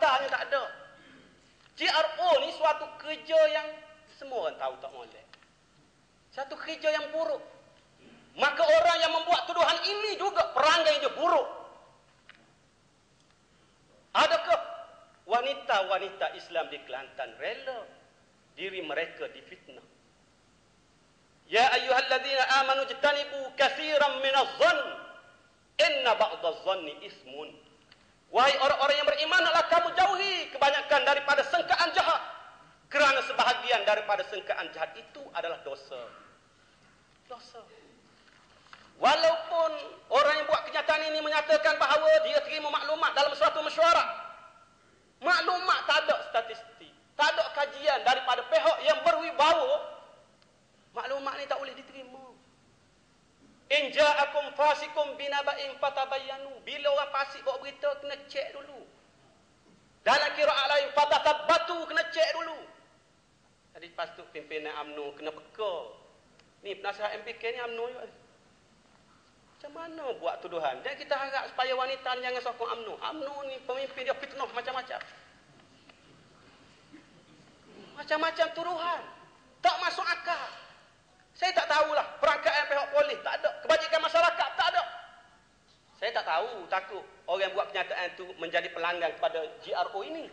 Nyatanya tak ada. GRO ni suatu kerja yang semua orang tahu tak molek. Satu kerja yang buruk. Maka orang yang membuat tuduhan ini juga perangai dia buruk. Adakah wanita-wanita Islam di Kelantan rela diri mereka difitnah? Ya ayyuhalladzina amanu jtanibu katsiran minadh-dhann inna ba'dadh-dhanni ismun. Wahai orang-orang yang beriman, hendaklah kamu jauhi kebanyakan daripada sangkaan jahat. Kerana sebahagian daripada sangkaan jahat itu adalah dosa. Dosa. Walaupun orang yang buat kenyataan ini menyatakan bahawa dia terima maklumat dalam suatu mesyuarat. Maklumat tak ada statistik. Tak ada kajian daripada pihak yang berwibawa. Maklumat ni tak boleh diterima. In ja'akum fasikum binaba'in fatabayyanu. Bila orang fasik bawa berita, kena cek dulu. Dalam qiraat lain, fatatabbatu, kena cek dulu. Tadi lepas tu pimpinan UMNO kena peka. Ni penasihat MPK ni UMNO juga. Macam mana buat tuduhan? Dan kita harap supaya wanita jangan sokong UMNO. UMNO ni pemimpin dia fitnah macam-macam. Macam-macam tuduhan. Tak masuk akal. Saya tak tahulah perangkaian pihak polis, tak ada. Kebajikan masyarakat, tak ada. Saya tak tahu, takut orang buat kenyataan itu menjadi pelanggan kepada GRO ini.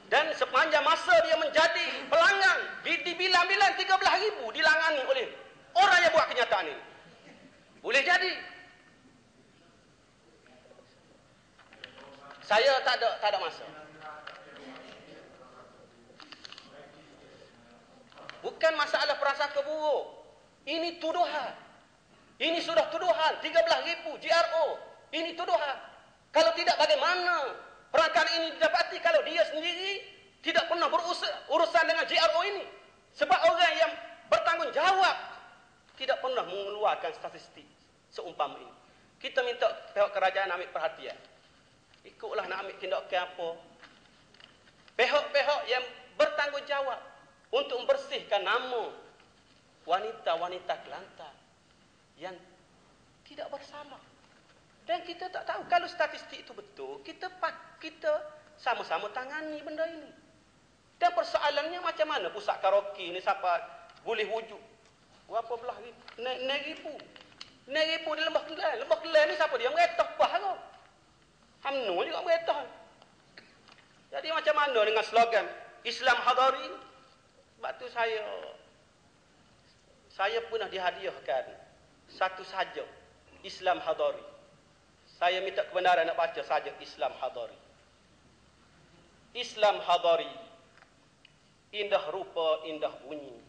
Dan sepanjang masa dia menjadi pelanggan, dibilang-bilang 13,000 dilangani oleh orang yang buat kenyataan ini. Boleh jadi. Saya tak ada masa. Bukan masalah prasangka buruk. Ini tuduhan. Ini sudah tuduhan. 13,000 GRO. Ini tuduhan. Kalau tidak, bagaimana perangkat ini didapati kalau dia sendiri tidak pernah berurusan dengan GRO ini? Sebab orang yang bertanggungjawab tidak pernah mengeluarkan statistik seumpama ini. Kita minta pihak kerajaan ambil perhatian. Ikutlah nak ambil tindakan apa. Pihak-pihak yang bertanggungjawab untuk membersihkan nama wanita-wanita Kelantan yang tidak bersalah. Dan kita tak tahu kalau statistik itu betul, kita sama-sama tangani benda ini. Dan persoalannya macam mana pusat karaoke ni sampai boleh wujud berapa belah ni? 6,000 di Lembah Kelang. Lembah Kelang ni siapa dia? Meretah bah tu. UMNO juga meretah. Jadi macam mana dengan slogan Islam Hadari? Sebab tu saya pernah dihadiahkan satu saja Islam Hadari. Saya minta kebenaran nak baca saja Islam Hadari. Islam Hadari, indah rupa, indah bunyi,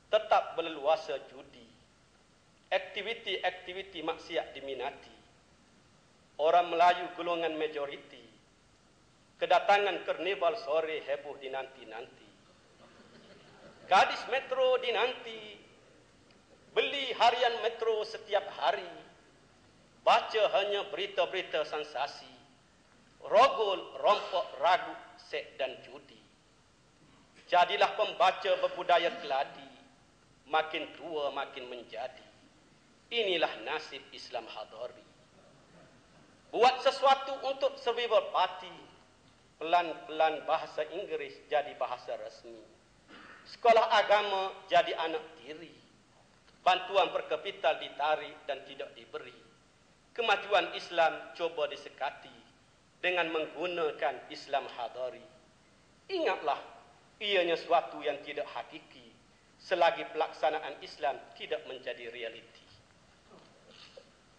tetap berleluasa judi, aktiviti-aktiviti maksiat diminati, orang Melayu golongan majoriti, kedatangan karnival sore heboh dinanti-nanti, gadis metro dinanti, beli harian metro setiap hari, baca hanya berita-berita sensasi, rogol, rompok, ragu, seks dan judi. Jadilah pembaca berbudaya keladi, makin tua makin menjadi. Inilah nasib Islam Hadari. Buat sesuatu untuk survival party, pelan-pelan bahasa Inggeris jadi bahasa resmi. Sekolah agama jadi anak tiri. Bantuan per kapita ditarik dan tidak diberi. Kemajuan Islam coba disekati dengan menggunakan Islam Hadari. Ingatlah, ianya suatu yang tidak hakiki selagi pelaksanaan Islam tidak menjadi realiti.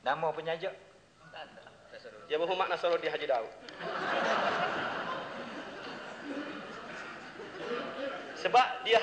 Nama penyaja? Ya Muhammad Nasruddin Haji Daud. Sebab dia